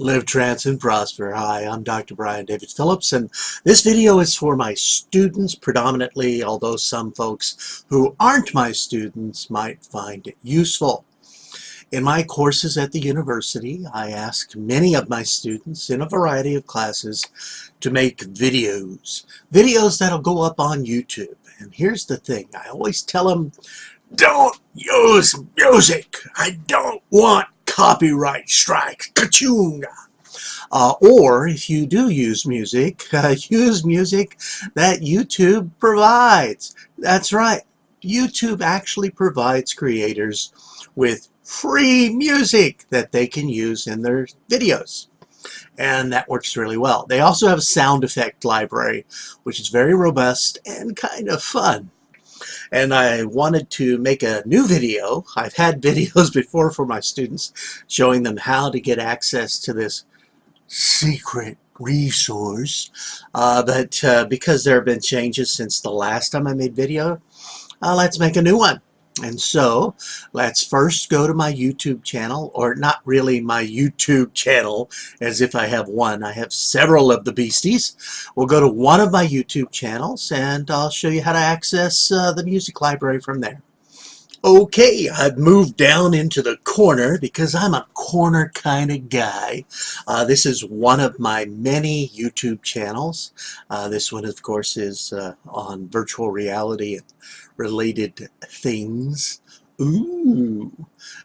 Live, trance, and prosper. Hi, I'm Dr. David Phillips, and this video is for my students predominantly, although some folks who aren't my students might find it useful. In my courses at the university, I ask many of my students in a variety of classes to make videos that'll go up on YouTube. And here's the thing, I always tell them, don't use music. I don't want copyright strikes. Ka-chung! Or if you do use music that YouTube provides. That's right. YouTube actually provides creators with free music that they can use in their videos. And that works really well. They also have a sound effect library, which is very robust and kind of fun. And I wanted to make a new video. I've had videos before for my students showing them how to get access to this secret resource, but because there have been changes since the last time I made video, let's make a new one. And so let's first go to my YouTube channel, or not really my YouTube channel as if I have one. I have several of the beasties. We'll go to one of my YouTube channels and I'll show you how to access the music library from there. Okay, I've moved down into the corner because I'm a corner kind of guy. This is one of my many YouTube channels. This one, of course, is on virtual reality and related things. Ooh,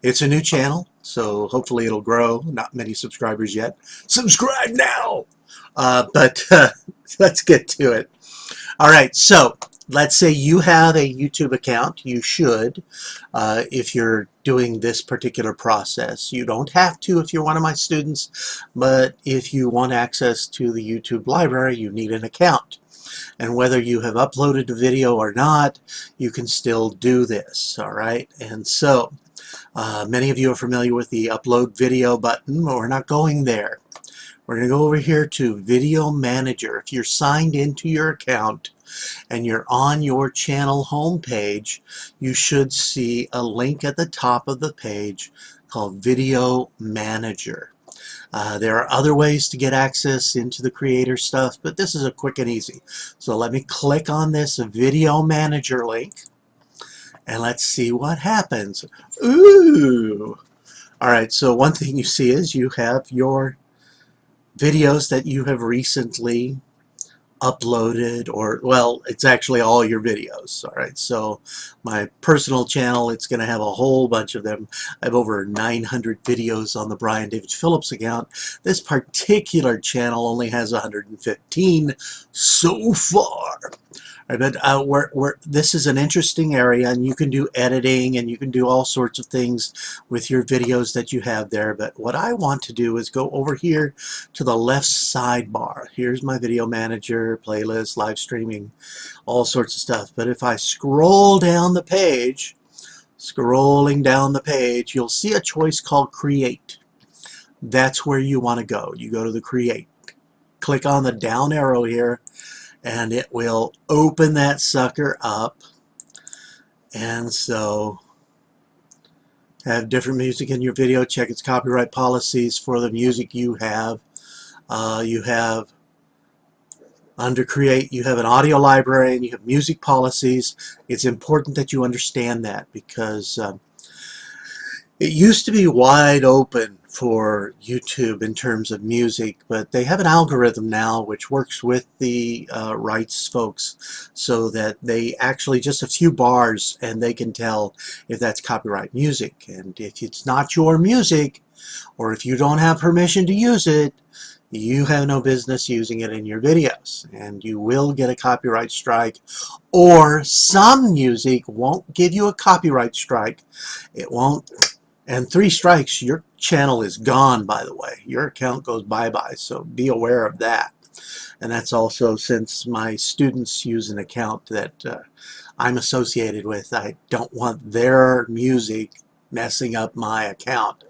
it's a new channel, so hopefully it'll grow. Not many subscribers yet. Subscribe now! But let's get to it. All right, so let's say you have a YouTube account. You should, if you're doing this particular process. You don't have to if you're one of my students, but if you want access to the YouTube library, you need an account. And whether you have uploaded a video or not, you can still do this, all right? And so, many of you are familiar with the upload video button, but we're not going there. We're going to go over here to Video Manager. If you're signed into your account and you're on your channel homepage, you should see a link at the top of the page called Video Manager. There are other ways to get access into the creator stuff, but this is a quick and easy. So let me click on this Video Manager link and let's see what happens. Ooh! Alright, so one thing you see is you have your videos that you have recently uploaded, or well, it's actually all your videos. All right, so my personal channel, it's going to have a whole bunch of them. I have over 900 videos on the David Phillips account. This particular channel only has 115 so far. All right, but this is an interesting area, and you can do editing and you can do all sorts of things with your videos that you have there. But what I want to do is go over here to the left sidebar. Here's my video manager, playlist, live streaming, all sorts of stuff. But if I scroll down the page, you'll see a choice called Create. That's where you want to go. You go to the Create. Click on the down arrow here, and it will open that sucker up. And so have different music in your video. Check its copyright policies for the music you have. Under Create, you have an audio library and you have music policies. It's important that you understand that because it used to be wide open for YouTube in terms of music, but they have an algorithm now which works with the rights folks so that they actually just a few bars and they can tell if that's copyright music. And if it's not your music, or if you don't have permission to use it, you have no business using it in your videos, and you will get a copyright strike. Or some music won't give you a copyright strike. It won't. And 3 strikes, your channel is gone, by the way. Your account goes bye-bye, so be aware of that. And that's also since my students use an account that I'm associated with. I don't want their music messing up my account.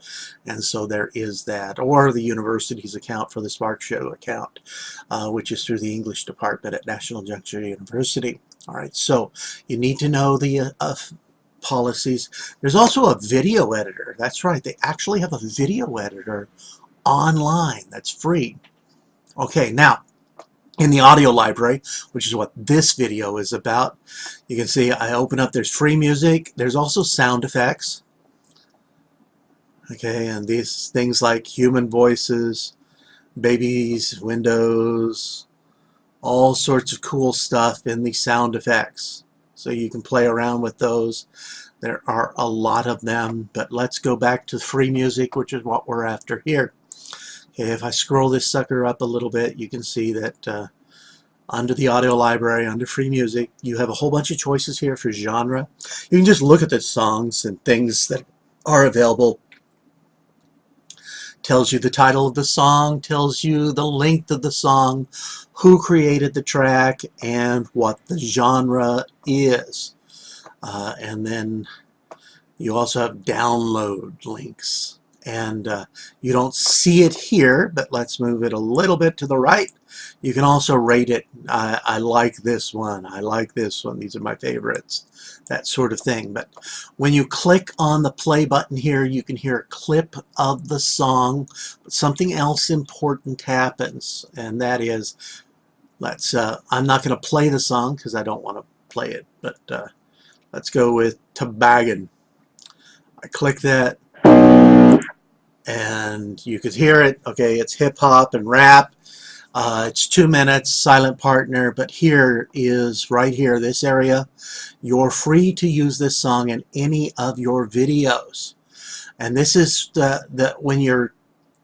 And so there is that. Or the university's account for the Spark Show account, which is through the English department at National Juncture University. All right, so you need to know the policies. There's also a video editor. That's right, they actually have a video editor online. That's free. Okay, now in the audio library, which is what this video is about, you can see I open up, there's free music, there's also sound effects. Okay, and these things like human voices, babies, windows, all sorts of cool stuff in the sound effects. So you can play around with those. There are a lot of them, but let's go back to free music, which is what we're after here. Okay, if I scroll this sucker up a little bit, you can see that under the audio library, under free music, you have a whole bunch of choices here for genre. You can just look at the songs and things that are available. Tells you the title of the song, tells you the length of the song, who created the track, and what the genre is. And then you also have download links. And you don't see it here, but let's move it a little bit to the right. You can also rate it. I like this one. I like this one. These are my favorites. That sort of thing. But when you click on the play button here, you can hear a clip of the song. But something else important happens, and that is, I'm not going to play the song because I don't want to play it, but let's go with Toboggan. I click that, and you could hear it. Okay, it's hip-hop and rap. It's 2 minutes, silent partner, but here is, right here, this area, you're free to use this song in any of your videos. And this is when you're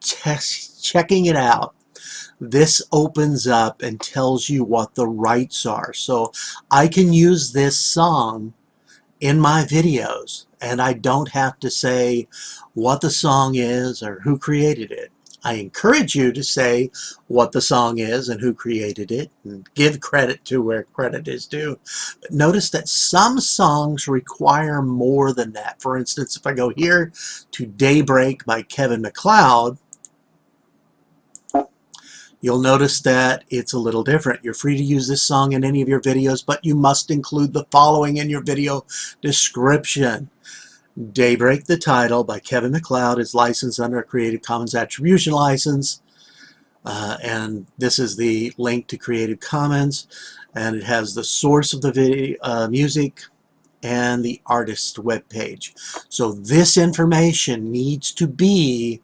checking it out, this opens up and tells you what the rights are. So I can use this song in my videos, and I don't have to say what the song is or who created it. I encourage you to say what the song is and who created it, and give credit to where credit is due. But notice that some songs require more than that. For instance, if I go here to Daybreak by Kevin MacLeod, you'll notice that it's a little different. You're free to use this song in any of your videos, but you must include the following in your video description. Daybreak, the title, by Kevin MacLeod, is licensed under a Creative Commons Attribution License. And this is the link to Creative Commons. And it has the source of the video, music, and the artist webpage. So this information needs to be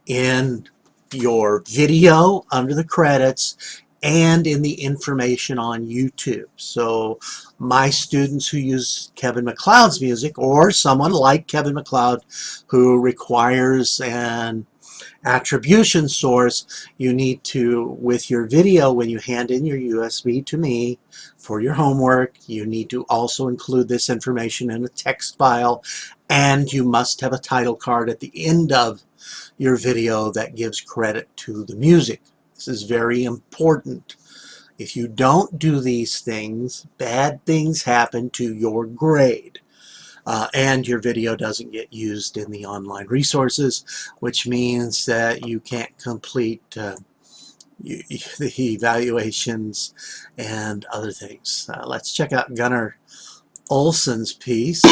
in your video under the credits and in the information on YouTube. So my students who use Kevin MacLeod's music, or someone like Kevin MacLeod who requires an attribution source, you need to, with your video, when you hand in your USB to me for your homework, you need to also include this information in a text file, and you must have a title card at the end of your video that gives credit to the music. This is very important. If you don't do these things, bad things happen to your grade. And your video doesn't get used in the online resources, which means that you can't complete the evaluations and other things. Let's check out Gunnar Olson's piece.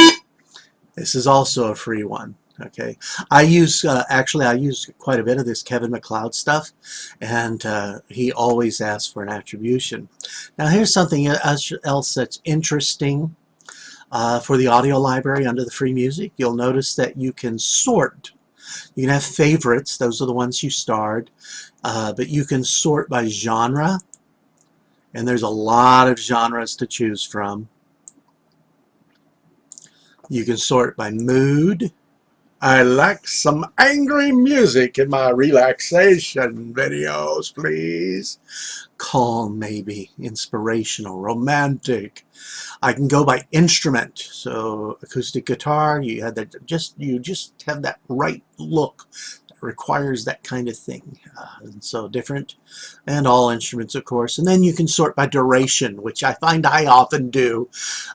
This is also a free one. Okay, actually I use quite a bit of this Kevin MacLeod stuff, and he always asks for an attribution. Now here's something else that's interesting. For the audio library under the free music, you'll notice that you can sort. You can have favorites, those are the ones you starred, but you can sort by genre, and there's a lot of genres to choose from. You can sort by mood. I like some angry music in my relaxation videos, please. Calm, maybe, inspirational, romantic. I can go by instrument, so acoustic guitar. You have that. You just have that right look that requires that kind of thing. And so different, and all instruments, of course. And then you can sort by duration, which I find I often do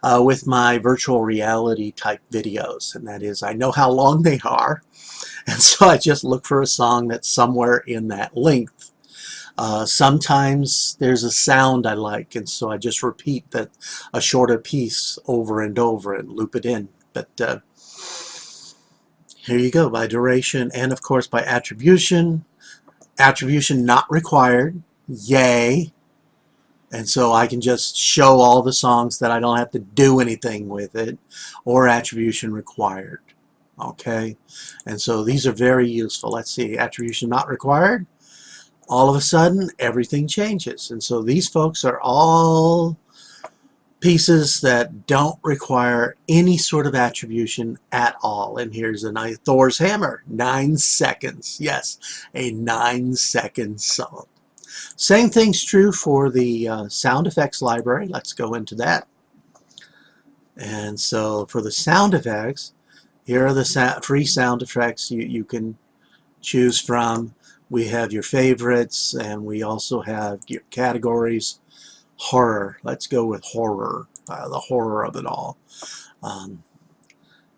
with my virtual reality type videos. And that is, I know how long they are, and so I just look for a song that's somewhere in that length. Sometimes there's a sound I like, and so I just repeat a shorter piece over and over and loop it in. But here you go, by duration, and of course by attribution. Attribution not required. Yay. And so I can just show all the songs that I don't have to do anything with it, or attribution required. Okay, and so these are very useful. Let's see, attribution not required. All of a sudden, everything changes. And so these folks are all pieces that don't require any sort of attribution at all. And here's a nice Thor's hammer, 9 seconds. Yes, a 9-second song. Same thing's true for the sound effects library. Let's go into that. And so for the sound effects, here are the free sound effects you can choose from. We have your favorites, and we also have your categories. Horror. Let's go with horror, the horror of it all.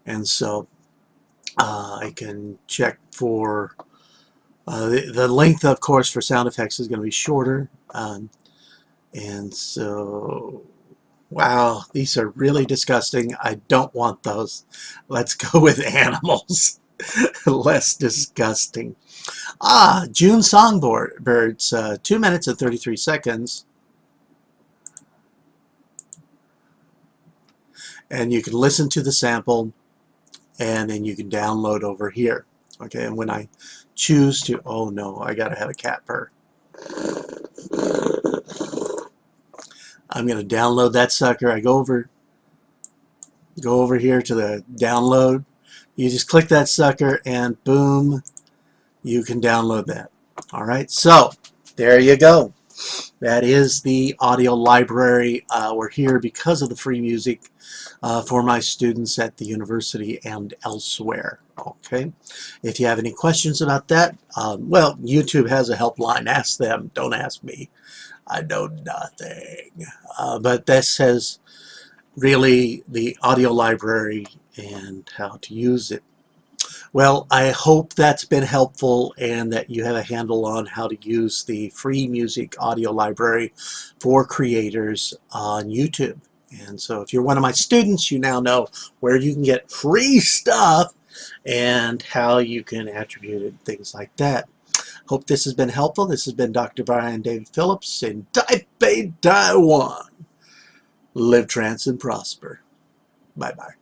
And so I can check for the length, of course, for sound effects is going to be shorter. And so, wow, these are really disgusting. I don't want those. Let's go with animals. Less disgusting. June songbirds, 2 minutes and 33 seconds. And you can listen to the sample, and then you can download over here. Okay, and when I choose to, oh no, I gotta have a cat purr. I'm gonna download that sucker. I go over here to the download. You just click that sucker, and boom, you can download that. All right, so there you go. That is the audio library. We're here because of the free music for my students at the university and elsewhere. Okay, if you have any questions about that, well, YouTube has a helpline. Ask them, don't ask me. I know nothing. But this has really the audio library and how to use it. Well, I hope that's been helpful and that you have a handle on how to use the free music audio library for creators on YouTube. And so if you're one of my students, you now know where you can get free stuff and how you can attribute it, things like that. Hope this has been helpful. This has been Dr. Brian David Phillips in Taipei, Taiwan. Live, trance, and prosper. Bye-bye.